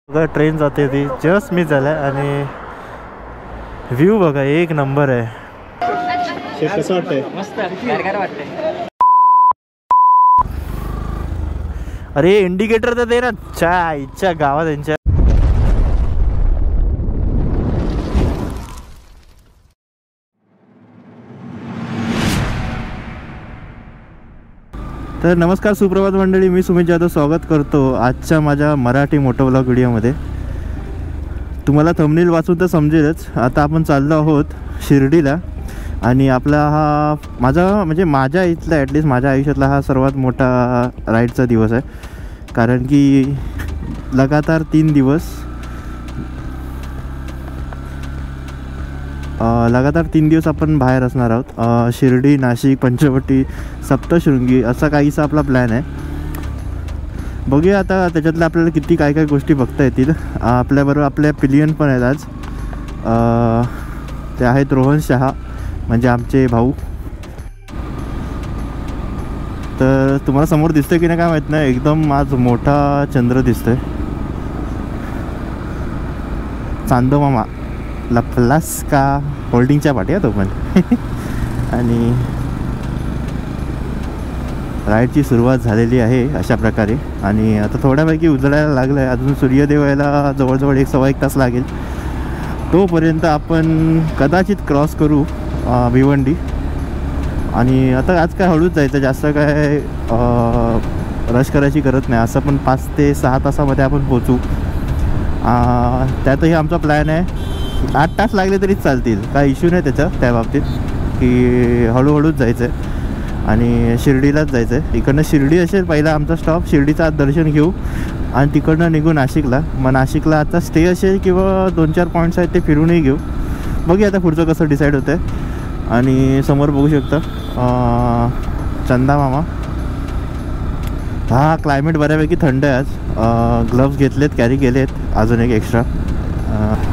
बघा ट्रेन जाते ती जस्ट मिस झाला आणि व्ह्यू बघा एक नंबर आहे. कसं वाटतंय? मस्त गारगार वाटतंय. अरे इंडिकेटर तर दे ना. च्या इच्छा गावात यांच्या. तर नमस्कार सुप्रभात मंडळी, मी सुमित जाधव स्वागत करतो आजच्या माझ्या मराठी मोटो व्लॉग व्हिडिओमध्ये. तुम्हाला थंबनेल वाचून तर समजेलच. आता आपण चाललो आहोत शिर्डीला आणि आपला हा माझ्या इथला ॲटलिस्ट माझ्या आयुष्यातला हा सर्वात मोठा राईडचा दिवस आहे. कारण की लगातार 3 दिवस आपण बाहेर असणार आहोत. शिर्डी, नाशिक, पंचवटी, सप्तशृंगी असा काहीसा आपला प्लॅन आहे. बघूया आता त्याच्यातल्या आपल्याला किती काय काय गोष्टी बघता येतील. आपल्याबरोबर आपल्या पिलियन पण आहेत आज. ते आहेत रोहन शहा, म्हणजे आमचे भाऊ. तर तुम्हाला समोर दिसतंय की नाही काय माहीत नाही, एकदम आज मोठा चंद्र दिसतोय. चांदो मामा लपलास का होल्डिंगच्या पाठी आहे तो पण. आणि राईडची सुरुवात झालेली आहे अशा प्रकारे. आणि आता थोड्यापैकी उजळायला लागलं आहे. अजून सूर्योदय व्हायला जवळजवळ 1-1.25 तास लागेल. तोपर्यंत आपण कदाचित क्रॉस करू भिवंडी. आणि आता आज काय हळूच जायचं, जास्त काय रश करायची गरज नाही. असं पण 5 ते 6 तासामध्ये आपण पोचू. त्यातही आमचा प्लॅन आहे 8 तास लागले तरीच चालतील, काय इश्यू नाही त्या बाबतीत. की हळूहळूच जायचं आहे आणि शिर्डीलाच जायचं आहे. इकडनं शिर्डी असेल पहिला आमचा स्टॉप. शिर्डीचं आज दर्शन घेऊ आणि तिकडनं निघू नाशिकला. मग नाशिकला आता स्टे असेल किंवा 2-4 पॉईंट्स आहेत ते फिरूनही घेऊ. बघूया आता पुढचं कसं डिसाईड होतं आहे. आणि समोर बघू शकता चंदा मामा. हा क्लायमेट बऱ्यापैकी थंड आहे आज. ग्लव्स घेतलेत, कॅरी केलेत अजून एक एक्स्ट्रा.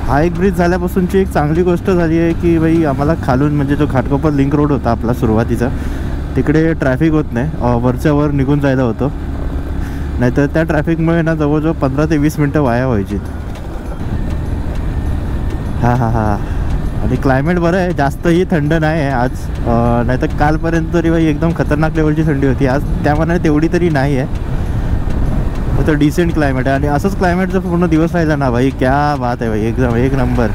हा एक ब्रिज झाल्यापासूनची एक चांगली गोष्ट झाली आहे की बाई आम्हाला खालून म्हणजे जो घाटकोपर लिंक रोड होता आपला सुरुवातीचा, तिकडे ट्रॅफिक होत नाही. वरच्या वर निघून जायला होतं. नाहीतर त्या ट्रॅफिकमुळे ना जवळजवळ 15 ते 20 मिनटं वाया व्हायची. हा आणि क्लायमेट बरं आहे, जास्तही थंड नाही आहे आज. नाहीतर कालपर्यंत तरी बाई एकदम खतरनाक लेवलची थंडी होती. आज त्यामानाने तेवढी तरी नाही आहे. तर डिसेंट क्लायमेट आहे. आणि असंच क्लायमेट जर पूर्ण दिवस राहिला ना भाई, क्या बात आहे भाई, एकदम एक नंबर.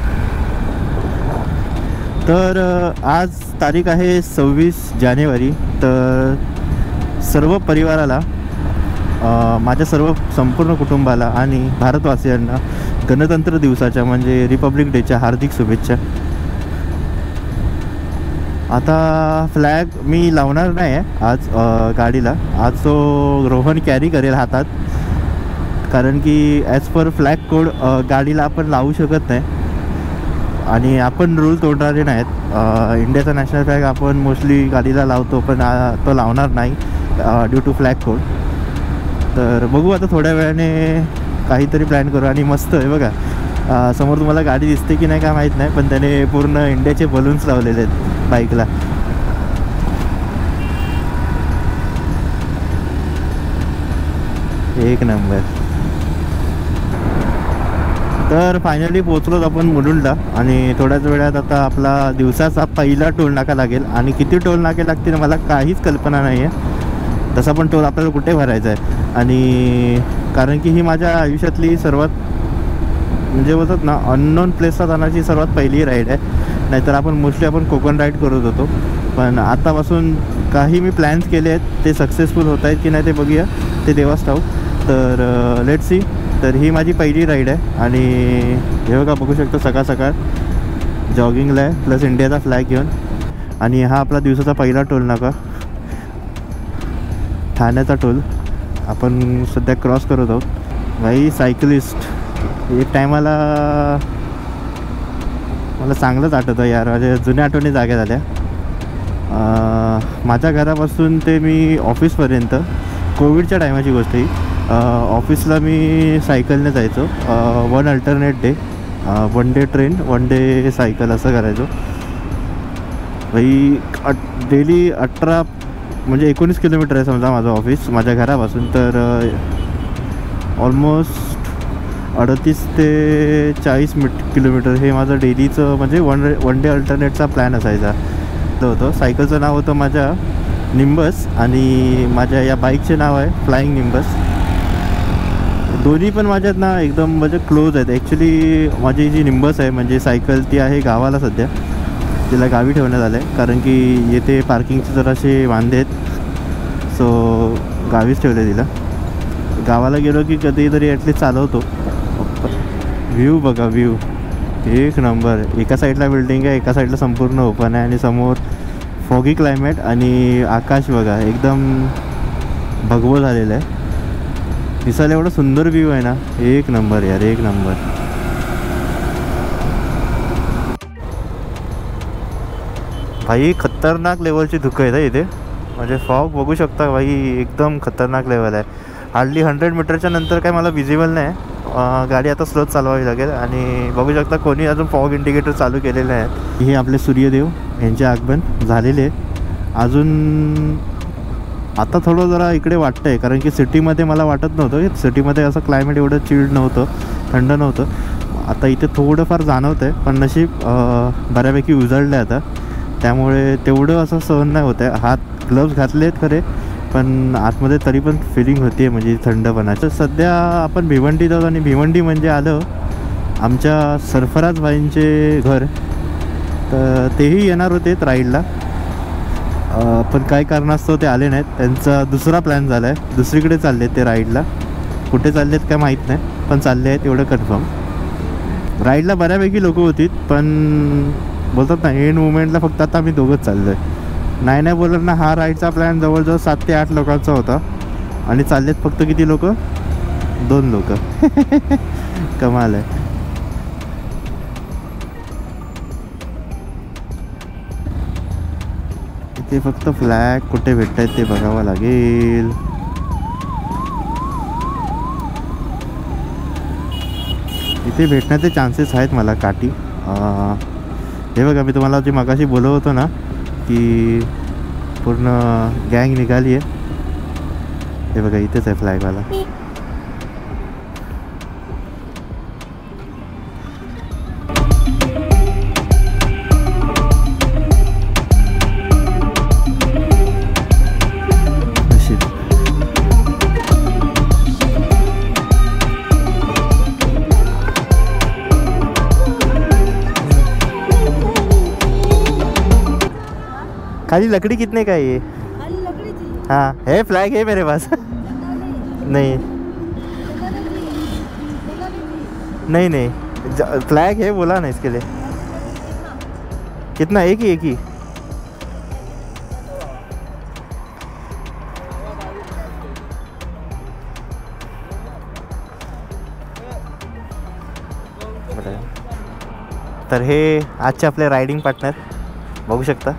तर आज तारीख आहे 26 जानेवारी. तर सर्व परिवाराला, माझ्या संपूर्ण कुटुंबाला आणि भारतवासियांना गणतंत्र दिवसाच्या म्हणजे रिपब्लिक डेच्या हार्दिक शुभेच्छा. आता फ्लॅग मी लावणार नाही आहे आज गाडीला. आज तो रोहन कॅरी करेल हातात. कारण की ॲज पर फ्लॅग कोड गाडीला आपण लावू शकत नाही आणि आपण रूल तोडणारे नाहीत. इंडियाचा नॅशनल फ्लॅग आपण मोस्टली गाडीला लावतो, पण तो लावणार नाही ड्यू टू फ्लॅग कोड. तर बघू आता थोड्या वेळाने काहीतरी प्लॅन करू. आणि मस्त आहे बघा, समोर तुम्हाला गाडी दिसते की नाही काय माहीत नाही, पण त्याने पूर्ण इंडियाचे बलून्स लावलेले आहेत बाईकला. एक नंबर. तर फायनली पोचलोच आपण मुलुंडला. आणि थोड्याच वेळात आता आपला दिवसाचा पहिला टोल नाका लागेल. आणि किती टोल नाके लागतील मला काहीच कल्पना नाही आहे. तसा पण टोल आपल्याला कुठे भरायचा आहे. आणि कारण की ही माझ्या आयुष्यातली सर्वात म्हणजे बोलतात ना अननोन प्लेसला जाण्याची सर्वात पहिली राईड आहे. नाहीतर आपण कोकण राईड करत होतो. पण आतापासून काही मी प्लॅन्स केले आहेत, ते सक्सेसफुल होत आहेत की नाही ते बघूया, ते देवाच ठाऊक. तर लेट्स सी. तर ही माझी पहिली राईड आहे. आणि हे बघा बघू शकतो सकाळ सकाळ जॉगिंगला आहे प्लस इंडियाचा फ्लॅग घेऊन. आणि हा आपला दिवसाचा पहिला टोल नाका, ठाण्याचा टोल आपण सध्या क्रॉस करत आहोत. भाई सायकलिस्ट एक टायमाला मला चांगलंच आठवतं यार, माझ्या जुन्या आठवणी जाग्या झाल्या. माझ्या घरापासून ते मी ऑफिसपर्यंत, कोविडच्या टायमाची गोष्ट ही, ऑफिसला मी सायकलने जायचो. 1 alternate day, 1 day train 1 day cycle असं करायचो भाई. डेली 18 म्हणजे 19 किलोमीटर आहे समजा माझं ऑफिस माझ्या घरापासून. तर ऑलमोस्ट 38 ते 40 किलोमीटर हे माझं डेलीचं म्हणजे वन डे अल्टरनेटचा प्लॅन असायचा. होतं सायकलचं नाव होतं माझ्या निम्बस आणि माझ्या या बाईकचे नाव आहे फ्लाइंग निम्बस. दोन्ही पण माझ्यात ना एकदम म्हणजे क्लोज आहेत. ॲक्च्युली माझी जी निम्बस आहे म्हणजे सायकल ती आहे गावाला सध्या, तिला गावी ठेवण्यात आलं आहे कारण की येथे पार्किंगचे जरासे वांदे आहेत. सो गावीच ठेवले तिला. गावाला गेलो की कधीतरी ॲटलीस्ट चालवतो. व्ह्यू बघा, व्ह्यू एक नंबर. एका साईडला बिल्डिंग आहे, एका साईडला संपूर्ण ओपन आहे आणि समोर फॉगी क्लायमेट आणि आकाश बघा एकदम भगवं झालेलं आहे. दिसायला एवढं सुंदर व्ह्यू आहे ना, एक नंबर यार, एक नंबर. भाई खतरनाक लेवलची धुकं आहे इथे. म्हणजे फॉग बघू शकता भाई, एकदम खतरनाक लेवल आहे. हार्डली 100 मीटरच्या नंतर काय मला विजिबल नाही. गाडी आता स्लोच चालवावी लागेल. आणि बघू शकता कोणी अजून फॉग इंडिकेटर चालू केलेले आहेत. हे आपले सूर्यदेव यांचे आगमन झालेले. अजून आता थोडं जरा इकडे वाटतं आहे कारण की सिटीमध्ये मला वाटत नव्हतं, सिटीमध्ये असं क्लायमेट एवढं चिल्ड नव्हतं, थंड नव्हतं. आता इथे थोडंफार जाणवतं आहे पण नशीब बऱ्यापैकी उजळलं आहे आता, त्यामुळे तेवढं असं सहन नाही होतं आहे. हात ग्लव्स घातले आहेत खरे पण आतमध्ये तरी पण फिलिंग होती आहे म्हणजे थंडपणाचं. सध्या आपण भिवंडीत आहोत आणि भिवंडी म्हणजे आलं आमच्या सरफराज भाईंचे घर. तर तेही येणार होते राईडला पण काही कारणास्तव ते आले नाहीत. त्यांचा दुसरा प्लॅन झाला आहे, दुसरीकडे चालले आहेत ते राईडला. कुठे चालले आहेत काय माहीत नाही पण चालले आहेत एवढं कन्फर्म. राईडला बऱ्यापैकी लोकं होती पण बोलतात ना एंड मुवमेंटला फक्त आता आम्ही दोघंच चाललो आहे. नाही बोलत ना, हा राईडचा प्लॅन जवळजवळ 7 ते 8 लोकांचा होता आणि चाललेत फक्त किती लोक? 2 लोक. कमाल आहे. इथे फक्त फ्लॅग कुठे भेटत आहेत ते बघावं लागेल. इथे भेटण्याचे चान्सेस आहेत मला काठी. हे बघा मी तुम्हाला जे मगाशी बोलत होतो ना की पूर्ण गँग निघाली आहे. हे बघा इथेच आहे फ्लॅगवाला. खाली लकड़ी कितने का है ये? हाँ है, फ्लैग है मेरे पास. नहीं नहीं नहीं फ्लैग है बोला ना इसके लिए. कितना? एक ही तर हे आजचे आपले रायडिंग पार्टनर बघू शकता,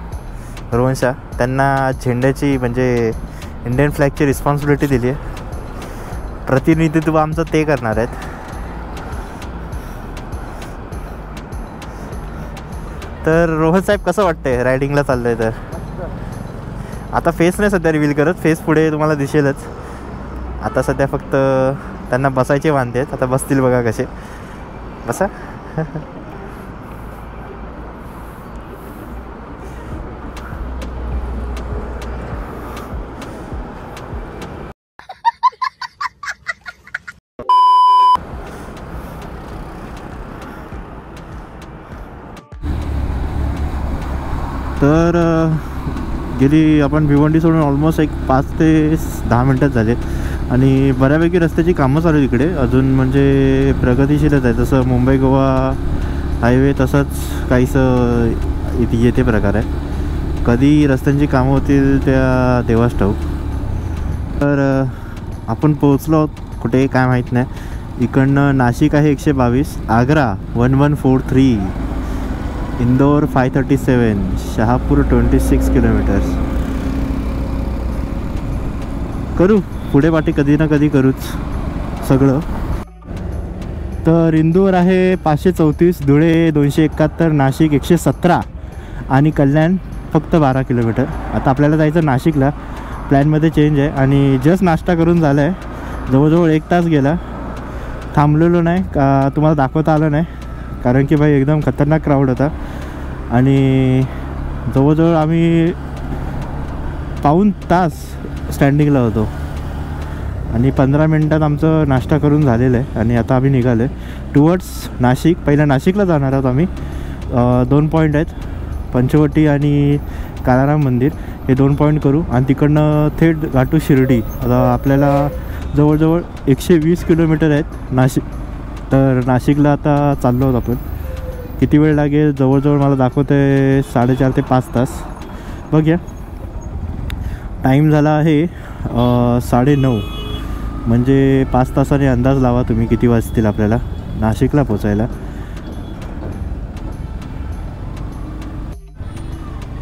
रोहन शाह. त्यांना झेंड्याची म्हणजे इंडियन फ्लॅगची रिस्पॉन्सिबिलिटी दिली आहे. प्रतिनिधित्व आमचं ते करणार आहेत. तर रोहन साहेब कसं वाटतंय रायडिंगला चाललंय? तर आता फेस नाही सध्या रिव्हील करत, फेस पुढे तुम्हाला दिसेलच. आता सध्या फक्त त्यांना बसायचे वांदे आहेत. आता बसतील बघा कसे. बसा. तर गेली आपण भिवंडी सोडून ऑलमोस्ट एक 5 ते 10 मिनटात झाले आणि बऱ्यापैकी रस्त्याची कामं चालू इकडे अजून, म्हणजे प्रगतिशीलच आहे. जसं मुंबई गोवा हायवे तसंच काहीसं येथे प्रकार आहे. कधी रस्त्यांची कामं होतील त्या देवास ठाऊक. तर आपण पोहोचलो आहोत कुठे काय माहीत नाही. इकडनं नाशिक आहे 122, आग्रा 1143, इंदोर 537, शहापूर 26 किलोमीटर्स. करू पुढे पाठी कधी ना कधी करूच सगळं. तर इंदोर आहे 534, धुळे 271, नाशिक 117 आणि कल्याण फक्त 12 किलोमीटर. आता आपल्याला जायचं नाशिकला. प्लॅनमध्ये चेंज आहे आणि जस्ट नाश्ता करून झाला आहे. जवळजवळ 1 तास गेला थांबलेलो नाही का तुम्हाला दाखवता आलं नाही, कारण की भाई एकदम खतरनाक क्राऊड होता आणि जवळजवळ आम्ही पाऊण तास स्टँडिंगला होतो आणि 15 मिनटात आमचं नाश्ता करून झालेलं आहे आणि आता आम्ही निघालो आहे टुवर्ड्स नाशिक. पहिल्या नाशिकला जाणार आहोत आम्ही. 2 पॉईंट आहेत, पंचवटी आणि कालाराम मंदिर, हे 2 पॉईंट करू आणि तिकडनं थेट गाठू शिर्डी. आता आपल्याला जवळजवळ 120 किलोमीटर आहेत नाशिक, तर नाशिकला आता चाललो आहोत आपण. किती वेळ लागेल जवळजवळ मला दाखवते 4.5 ते 5 तास. बघूया. टाईम झाला आहे 9:30, म्हणजे 5 तासाने अंदाज लावा तुम्ही किती वाजतील आपल्याला नाशिकला पोचायला.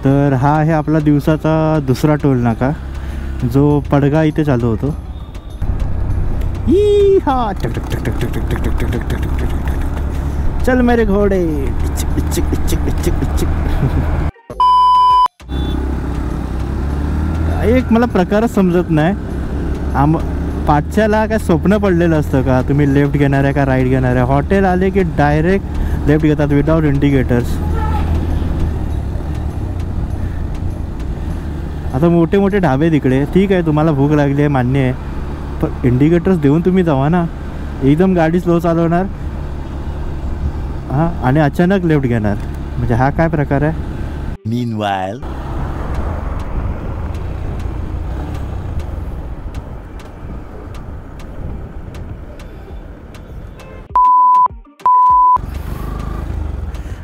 तर हा आहे आपला दिवसाचा दुसरा टोल नाका, जो पडगा इथे चालू होतो. ई हा टक टक टक टक टक टक टक टक टक टक. चल मेरे घोडे. एक मला प्रकारच समजत नाही. पाठच्याला काय स्वप्न पडलेलं असतं का तुम्ही लेफ्ट घेणार आहे का राईट घेणार आहे? हॉटेल आले की डायरेक्ट लेफ्ट घेतात विदाउट इंडिकेटर्स. आता मोठे मोठे ढाबे तिकडे, ठीक आहे तुम्हाला भूक लागली आहे मान्य आहे, पण इंडिकेटर्स देऊन तुम्ही जावा ना. एकदम गाडी स्लो चालवणार हां आणि अचानक लेफ्ट घेणार, म्हणजे हा काय प्रकार आहे? Meanwhile,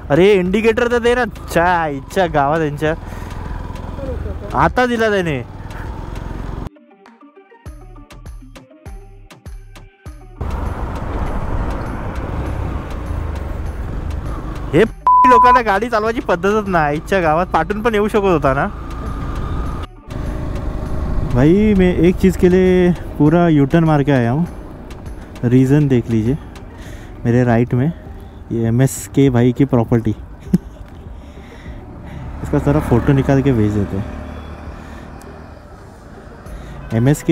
अरे इंडिकेटर तर दे ना. इच्छा गावात त्यांच्या आता दिला त्याने. हे लोकांना गाडी चालवायची पद्धतच नाही. इच्छा गावात पाठून पण येऊ शकत होता ना भाई. मैं एक चीज़ के लिए पूरा यू टर्न मार के आया हूँ. रीज़न देख लीजिए मेरे राइट में, ये MSK भाई की प्रॉपर्टी. इसका ज़रा फ़ोटो निकाल के भेज देते हैं. MSK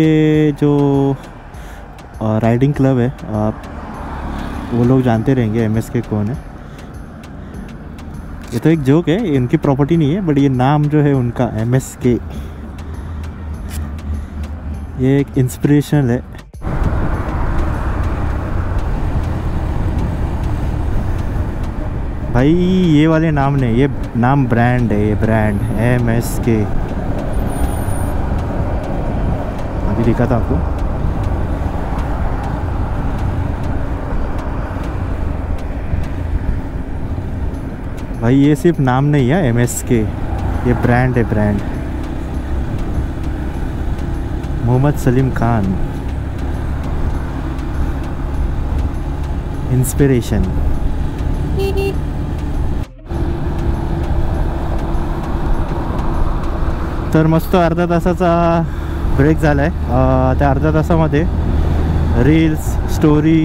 जो राइडिंग क्लब है, आप वो लोग जानते रहेंगे MSK कौन है. ये तो एक जोक है, इनकी प्रॉपर्टी नहीं है, बट ये नाम जो है उनका MSK, ये एक इंस्पिरेशनल है. भाई ये वाले नाम नहीं, ये नाम ब्रांड है, ये ब्रांड MSK. अभी दिखा था आपको. भाई ये सिर्फ नाम नहीं है MSK, ये ब्रांड है, ब्रांड. मोहम्मद सलीम खान, इंस्पिरेशन. तर मस्त अर्धा तासाचा ब्रेक झाला आहे. त्या अर्ध्या तासामध्ये रील्स स्टोरी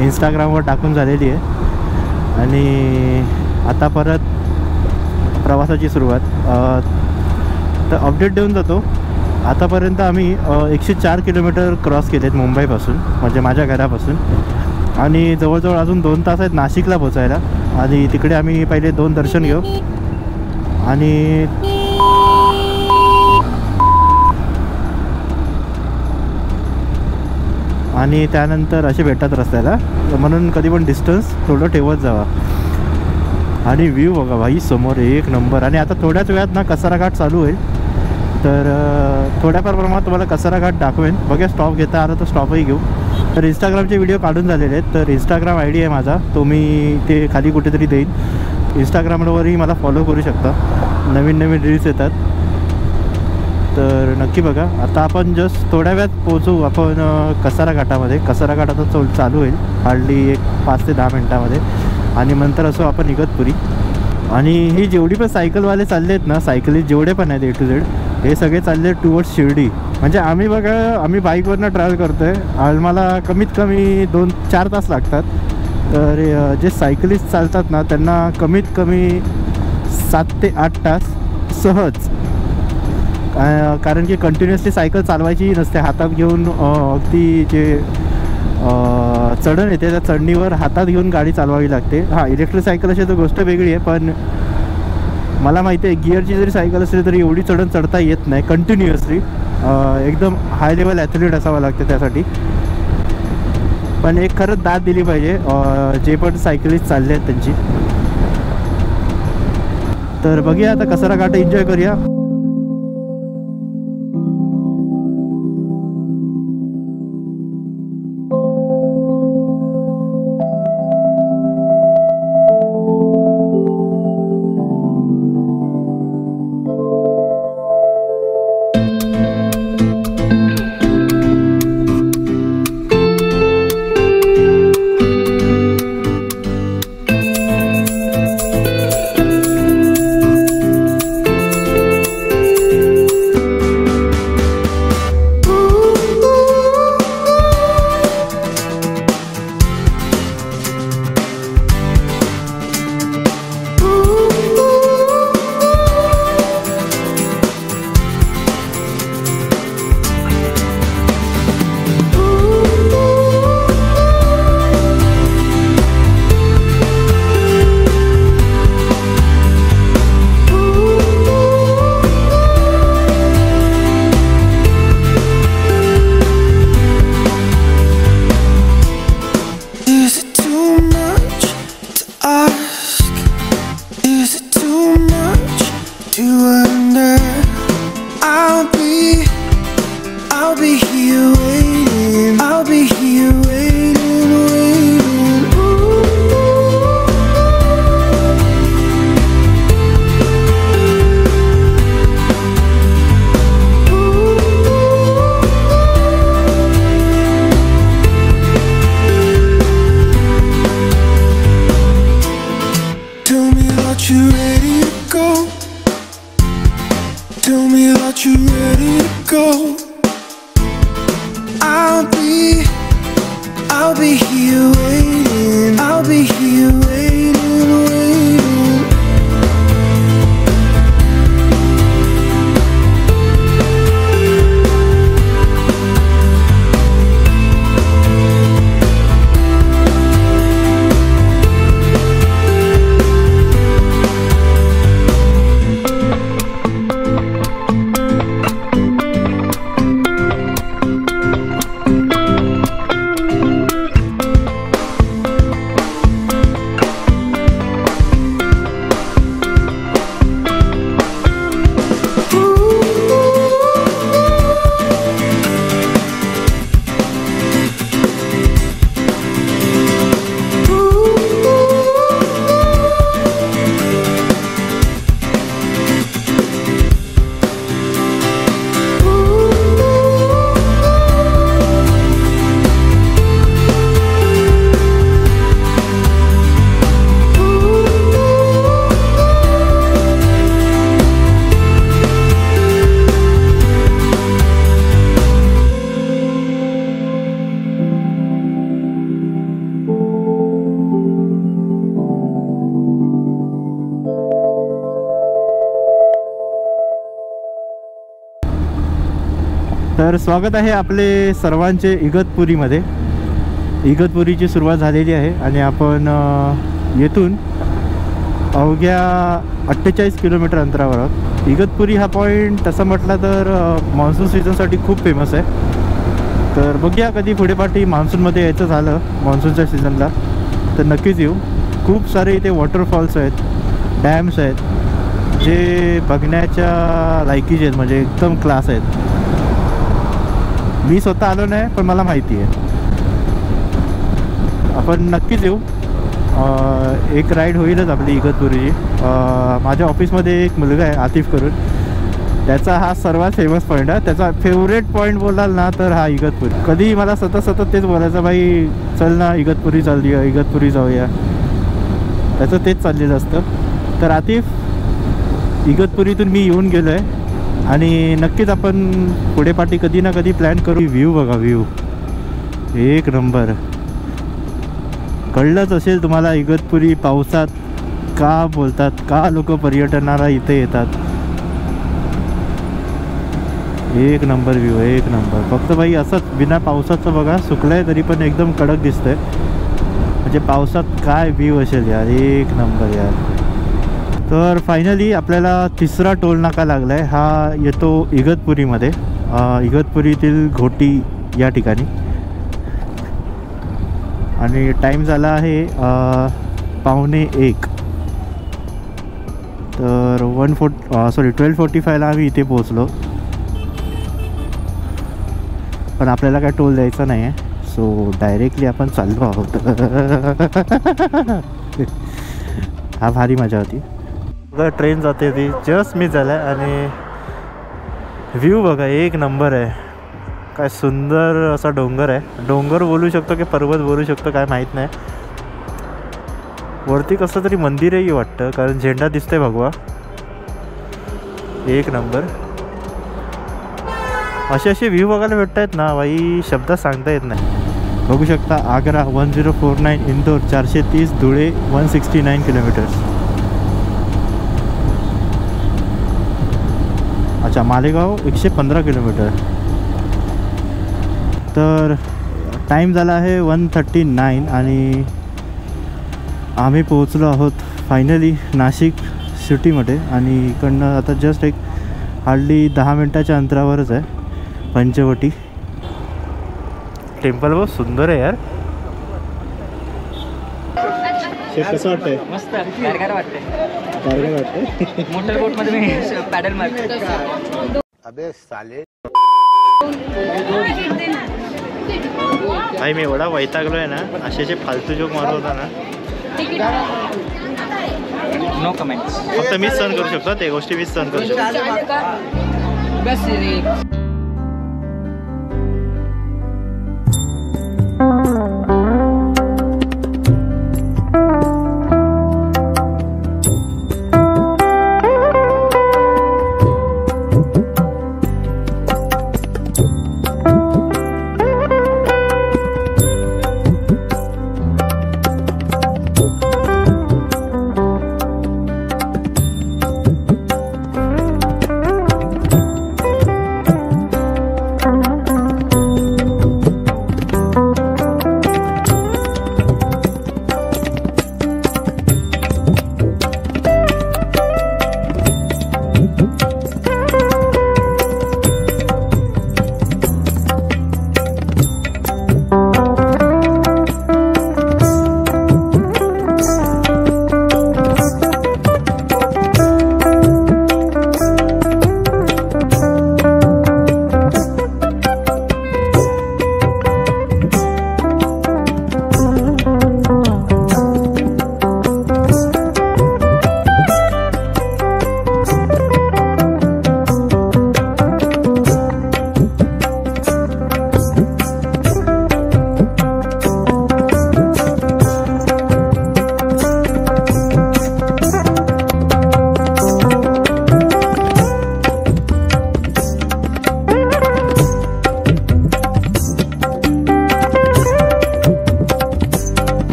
इंस्टाग्रामवर टाकून झालेली आहे आणि आता परत प्रवासाची सुरुवात. तर अपडेट देऊन जातो. आतापर्यंत आम्ही 104 किलोमीटर क्रॉस केलेत मुंबईपासून, म्हणजे माझ्या घरापासून, आणि जवळजवळ अजून 2 तास आहेत नाशिकला पोचायला. आणि तिकडे आम्ही पहिले 2 दर्शन घेऊ आणि त्यानंतर असे भेटतात रस्त्याला, म्हणून कधी पण डिस्टन्स थोडं ठेवत जावा. आणि व्ह्यू बघा भाई समोर एक नंबर. आणि आता थोड्याच वेळात ना कसारा घाट चालू होईल, तर थोड्याफार प्रमाणात तुम्हाला कसारा घाट दाखवेन. बघा स्टॉप घेता आला तर स्टॉपही घेऊ. तर इंस्टाग्रामचे व्हिडिओ काढून झालेले आहेत, तर इंस्टाग्राम ID आहे माझा, तो मी ते खाली कुठेतरी देईन. इंस्टाग्रामवरही मला फॉलो करू शकता, नवीन नवीन रील्स येतात, तर नक्की बघा. आता आपण जस्ट थोड्या वेळात पोहोचू आपण कसारा घाटामध्ये. कसारा घाट आता चालू होईल हार्डली एक 5 ते 10 मिनटामध्ये, आणि नंतर असं आपण इगतपुरी. आणि ही जेवढी पण सायकलवाले चालले आहेत ना, सायकलिस्ट जेवढे पण आहेत A to Z, हे सगळे चालले आहेत टुवर्ड्स शिर्डी. म्हणजे आम्ही बघा, आम्ही बाईकवरनं ट्रॅव्हल करतो आहे, आम्हाला कमीत कमी 2-4 तास लागतात. तर जे सायकलिस्ट चालतात ना, त्यांना कमीत कमी 7 ते 8 तास सहज, कारण की कंटिन्युअसली सायकल चालवायची नसते, हातात घेऊन अगदी जे चढण येते, त्या चढणीवर हातात घेऊन गाडी चालवावी लागते. हां, इलेक्ट्रिक सायकल असेल तर गोष्ट वेगळी आहे, पण मला माहिती आहे गिअरची जरी सायकल असली तरी एवढी चढण चढता येत नाही कंटिन्युअसली. एकदम हाय लेवल ॲथलीट असावं लागतं त्यासाठी. पण एक खरंच दाद दिली पाहिजे जे पण सायकलिस्ट चालले आहेत त्यांची. तर बघूया आता कसारा घाट एन्जॉय करूया. तर स्वागत आहे आपले सर्वांचे इगतपुरीमध्ये. इगतपुरीची सुरुवात झालेली आहे आणि आपण येथून अवघ्या 48 किलोमीटर अंतरावर आहोत. इगतपुरी हा पॉईंट तसं म्हटलं तर मान्सून सीझनसाठी खूप फेमस आहे. तर बघूया कधी पुढे पाठी मान्सूनमध्ये यायचं झालं मान्सूनच्या सीझनला तर नक्कीच येऊ. खूप सारे इथे वॉटरफॉल्स आहेत, डॅम्स आहेत जे बघण्याच्या लायकीचे आहेत, म्हणजे एकदम क्लास आहेत. मी स्वतः आलो नाही पण मला माहिती आहे. आपण नक्कीच येऊ. एक राईड होईलच आपली इगतपुरीची. माझ्या ऑफिसमध्ये एक मुलगा आहे आतिफ करून, त्याचा हा सर्वात फेमस पॉईंट आहे. त्याचा फेवरेट पॉईंट बोलाल ना तर हा इगतपुरी. कधी मला सतत तेच बोलायचं, भाई चल ना इगतपुरी चालूया, इगतपुरी जाऊया. त्याचं तेच चाललेलं असतं. तर आतिफ, इगतपुरीतून मी येऊन गेलो आहे आणि नक्कीच आपण पुढे पाठी कधी ना कधी प्लॅन करू. व्ह्यू बघा, व्ह्यू एक नंबर. कळलंच असेल तुम्हाला इगतपुरी पावसात का बोलतात, का लोक पर्यटनाला इथे येतात. एक नंबर व्ह्यू आहे, एक नंबर. फक्त भाई असंच बिना पावसाचं बघा, सुकलं आहे तरी पण एकदम कडक दिसतंय. म्हणजे पावसात काय व्ह्यू असेल यार, एक नंबर यार. तर फायनली आपल्याला तिसरा टोल नाका लागला आहे. हा येतो इगतपुरीमध्ये, इगतपुरीतील घोटी या ठिकाणी. आणि टाईम झाला आहे 12:45. तर 12:45ला आम्ही इथे पोहोचलो. पण आपल्याला काय टोल द्यायचा नाही आहे, सो डायरेक्टली आपण चाललो आहोत. हा भारी मजा होती. बघा ट्रेन जाते ती जस्ट मिस झाला आहे. आणि व्ह्यू बघा एक नंबर आहे. काय सुंदर असा डोंगर आहे. डोंगर बोलू शकतो की पर्वत बोलू शकतो काय माहीत नाही. वरती कसं तरी मंदिरही वाटतं, कारण झेंडा दिसतंय भगवा. एक नंबर. असे व्ह्यू बघायला भेटत आहेत ना बाई, शब्दात सांगता येत नाही. बघू शकता आग्रा 1049, इंदोर 430, धुळे 169 किलोमीटर्स. अच्छा, मालेगाव 115 किलोमीटर. तर टाईम झाला आहे 1:39 आणि आम्ही पोहोचलो आहोत फायनली नाशिक सिटीमध्ये. आणि इकडनं आता जस्ट एक हार्डली 10 मिनटाच्या अंतरावरच आहे पंचवटी. टेम्पल बहुत सुंदर आहे यार. कसं वाटतंय? मस्त गारगार वाटतंय. गारगार वाटतंय. मोटर बोट मध्ये मी पॅडल मारतो. अबे साले. भाई मी एवढा वैतागलो आहे ना, असे फालतू जोक मारत होता ना. No comments. फक्त मीच सहन करू शकतो ते गोष्टी, मीच सहन करू शकतो. बस रे.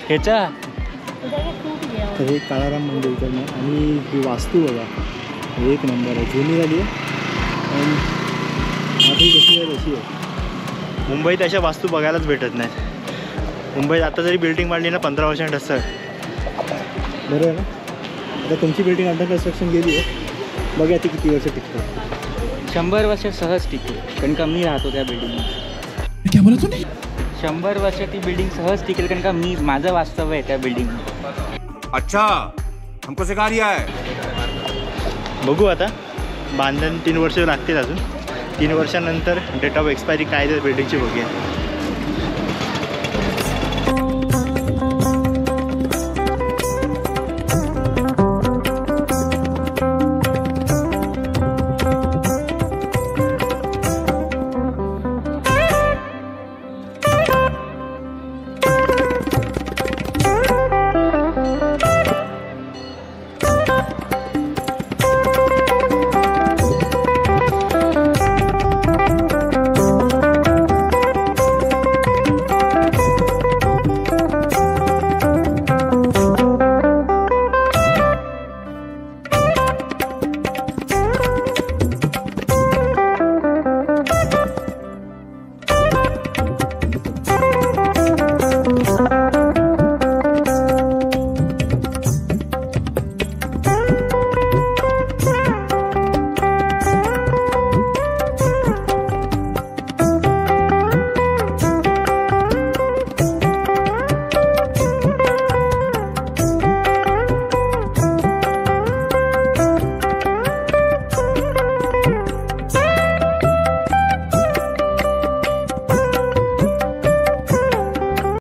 ह्याच्या तर हे काळाराम मंदिर इकडनं. आणि ही वास्तू बघा एक नंबर आहे, जुनी झाली आहे आणि आधी जशी आहे तशी आहे. मुंबईत अशा वास्तू बघायलाच भेटत नाहीत. मुंबईत आता जरी बिल्डिंग बांधली ना 15 वर्षांत असतं. बरं आहे ना. आता तुमची बिल्डिंग अंडर कन्स्ट्रक्शन गेली आहे, बघा ती किती वर्ष टिकतात. 100 वर्ष सहज टिकेल, कारण का मी राहतो त्या बिल्डिंगमध्ये. क्या बोला तूने? 100 वर्ष ती बिल्डिंग सहज टिकेल, कारण का मी माझं वास्तव्य आहे त्या बिल्डिंग. अच्छा, हमको सिखा रिया है. बघू आता, बांधून 3 वर्ष लागतील अजून. 3 वर्षानंतर डेट ऑफ एक्सपायरी काय त्या बिल्डिंगची बघूया.